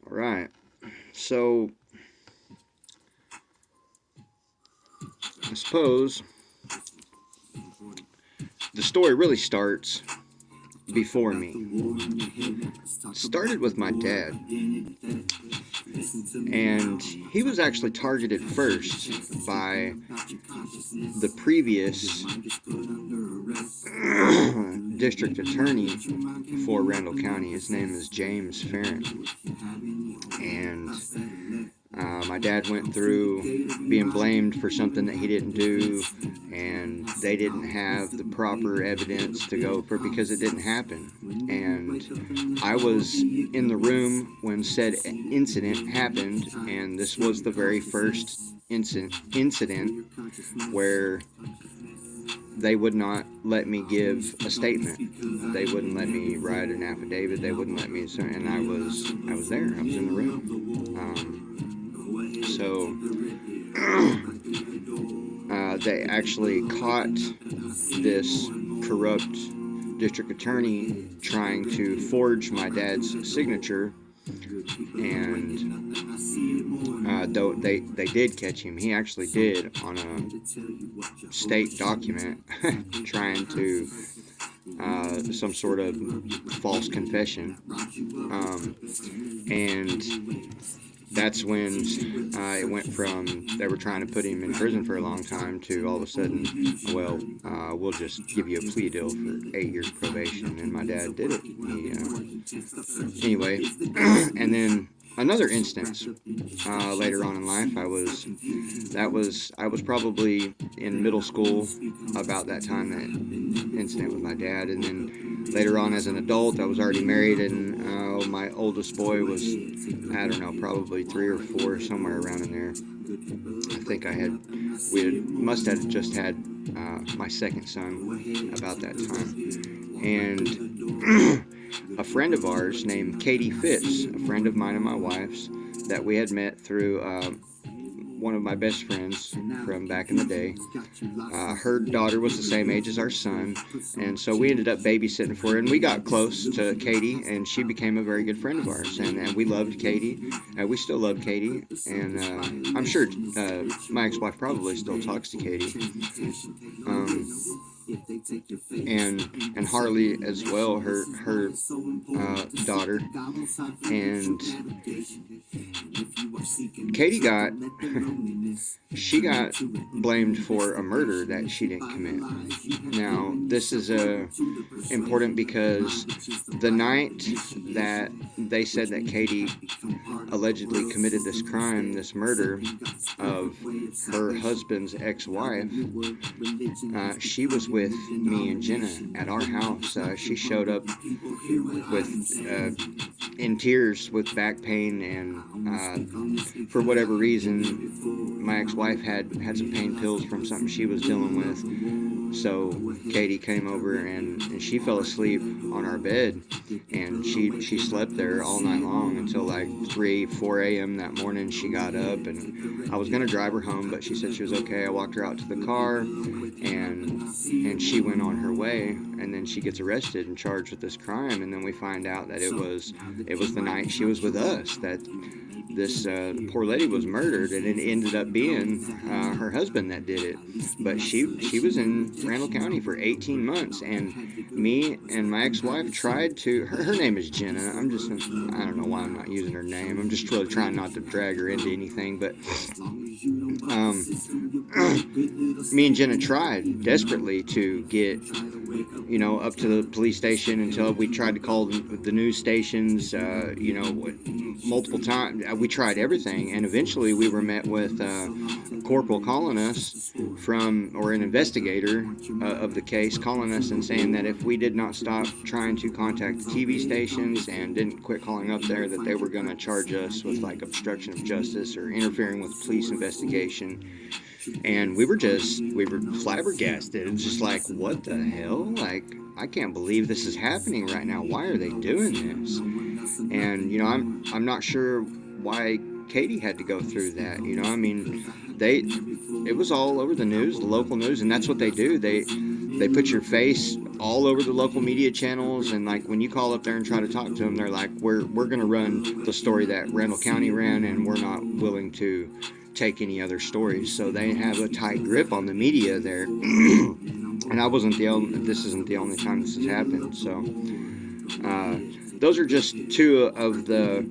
All right. So I suppose the story really starts before me. It started with my dad, and he was actually targeted first by the previous district attorney for Randall County. His name is James Farron, and my dad went through being blamed for something that he didn't do, and they didn't have the proper evidence to go for because it didn't happen. And I was in the room when said incident happened, and this was the very first incident where they would not let me give a statement. They wouldn't let me write an affidavit. They wouldn't let me, and I was there. I was in the room. So they actually caught this corrupt district attorney trying to forge my dad's signature, and though they did catch him, he actually did on a state document trying to some sort of false confession, and that's when it went from they were trying to put him in prison for a long time to all of a sudden, well, we'll just give you a plea deal for 8 years probation, and my dad did it. Anyway, and then another instance later on in life, I was probably in middle school about that time, that incident with my dad, and then later on as an adult, I was already married, and my oldest boy was, I don't know, probably 3 or 4, somewhere around in there. I think must have just had my second son about that time, and a friend of ours named Katie Fitz, a friend of mine and my wife's, that we had met through one of my best friends from back in the day. Her daughter was the same age as our son, and so we ended up babysitting for her, and we got close to Katie, and she became a very good friend of ours, and we loved Katie, and we still love Katie, and I'm sure my ex-wife probably still talks to Katie, and Harley as well, her daughter, and Katie got blamed for a murder that she didn't commit. Now, this is important because the night that they said that Katie allegedly committed this crime, this murder of her husband's ex-wife, she was with me and Jenna at our house. She showed up with in tears with back pain, and for whatever reason, my ex-wife had some pain pills from something she was dealing with. So Katie came over and she fell asleep on our bed, and she slept there all night long until like 4 a.m. that morning. She got up, and I was going to drive her home, but she said she was okay. I walked her out to the car, and she went on her way, and then she gets arrested and charged with this crime, and then we find out that it was the night she was with us that this poor lady was murdered, and it ended up being her husband that did it. But she was in Randall County for 18 months, and me and my ex-wife tried to. Her name is Jenna. I don't know why I'm not using her name. I'm just really trying not to drag her into anything. But me and Jenna tried desperately to get up to the police station until we tried to call the news stations, multiple times. We tried everything, and eventually we were met with a corporal calling us or an investigator of the case calling us and saying that if we did not stop trying to contact the TV stations and didn't quit calling up there, that they were going to charge us with like obstruction of justice or interfering with police investigation. And we were flabbergasted. It was just like, what the hell? Like, I can't believe this is happening right now. Why are they doing this? And I'm not sure why Katie had to go through that. I mean, it was all over the news, the local news, and that's what they do. They put your face all over the local media channels, and like when you call up there and try to talk to them, they're like, we're going to run the story that Randall County ran, and we're not willing to take any other stories. So they have a tight grip on the media there. And this isn't the only time this has happened. So those are just two of the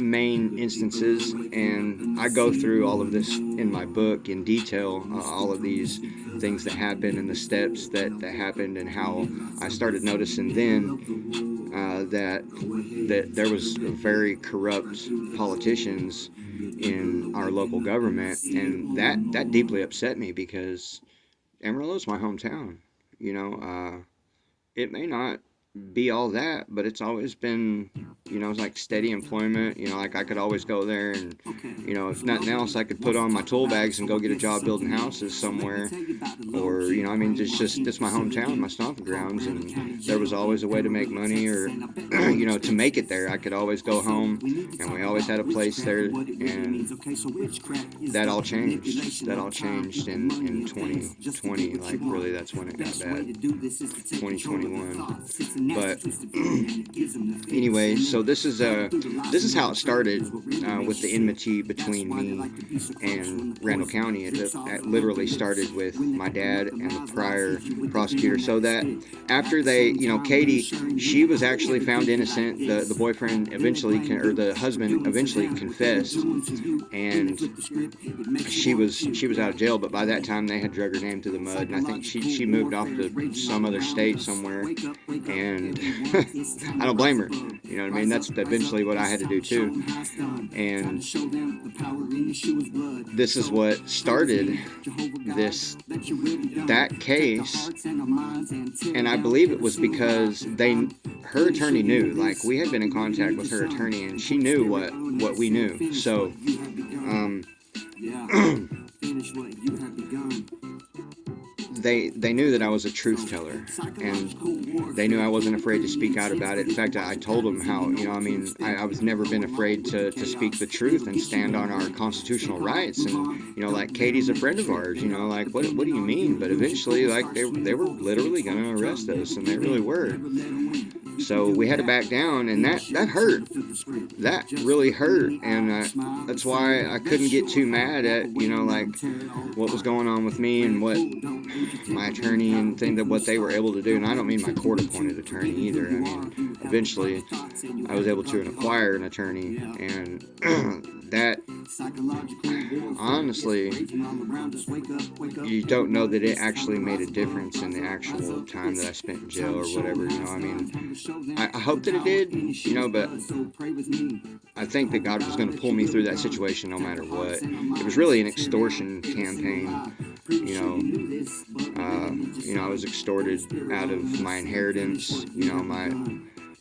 main instances, and I go through all of this in my book in detail, all of these things that happened and the steps that happened, and how I started noticing then that there was very corrupt politicians in our local government, and that deeply upset me, because Amarillo is my hometown. It may not be all that, but it's always been, it's like steady employment. Like I could always go there, and if nothing else, I could put on my tool bags and go get a job building houses somewhere. Or it's my hometown, my stomping grounds, and there was always a way to make money, or to make it there. I could always go home, and we always had a place there. And that all changed in 2020. Like, really, that's when it got bad. 2021. But anyway, so this is how it started, with the enmity between me and Randall County. It literally started with my dad and the prior prosecutor. So that after they, Katie, she was actually found innocent. The boyfriend eventually, or the husband eventually confessed, and she was out of jail. But by that time, they had drug her name through the mud, and I think she moved off to some other state somewhere. And I don't blame her. You know what I mean? That's eventually what I had to do too. And this is what started that case. And I believe it was because her attorney knew. Like, we had been in contact with her attorney, and she knew what we knew. So, They knew that I was a truth teller, and they knew I wasn't afraid to speak out about it. In fact, I told them how, I was never been afraid to speak the truth and stand on our constitutional rights. And, like, Katie's a friend of ours, like, what do you mean? But eventually, like, they were literally going to arrest us, and they really were. So we had to back down, and that hurt. That really hurt, and that's why I couldn't get too mad at, like, what was going on with me and what my attorney and what they were able to do. And I don't mean my court-appointed attorney either. I mean, eventually I was able to acquire an attorney, and that, honestly, you don't know that it actually made a difference in the actual time that I spent in jail or whatever. I hope that it did, but I think that God was going to pull me through that situation no matter what. It was really an extortion campaign. I was extorted out of my inheritance.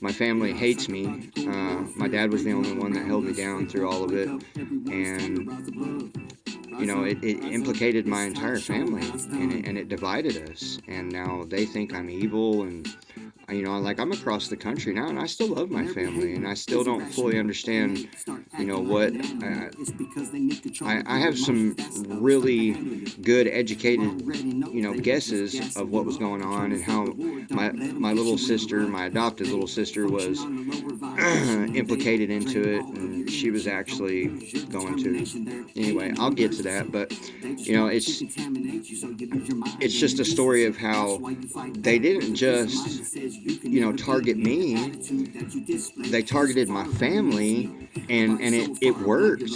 My family hates me. My dad was the only one that held me down through all of it, and it implicated my entire family, and it divided us. And now they think I'm evil, and I'm across the country now, and I still love my family, and I still don't fully understand, what, I have some really good educated, guesses of what was going on, and how my little sister, my adopted little sister, was implicated into it, and she was actually going to, anyway, I'll get to that, but, it's just a story of how they didn't just, target me. They targeted my family, and it worked.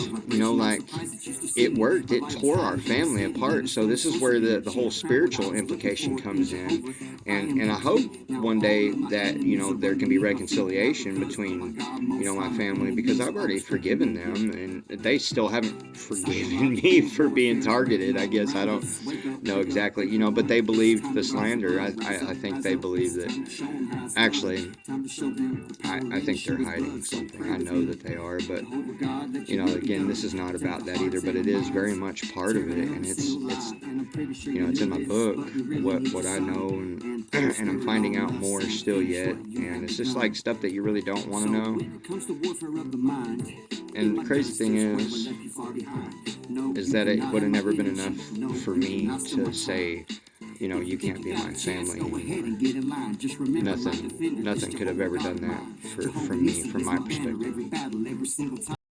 It worked. It tore our family apart. So this is where the whole spiritual implication comes in, and I hope one day that there can be reconciliation between my family, because I've already forgiven them, and they still haven't forgiven me for being targeted. I guess I don't know exactly, but they believed the slander. I think they believe that. Actually, I think they're hiding something. I know that they are, but again, this is not about that either. But it is very much part of it, and it's in my book what I know, and I'm finding out more still yet. And it's just like stuff that you really don't want to know. And the crazy thing is that it would have never been enough for me to say you know, you can't be my family anymore. Nothing could have ever done that for me, from my perspective.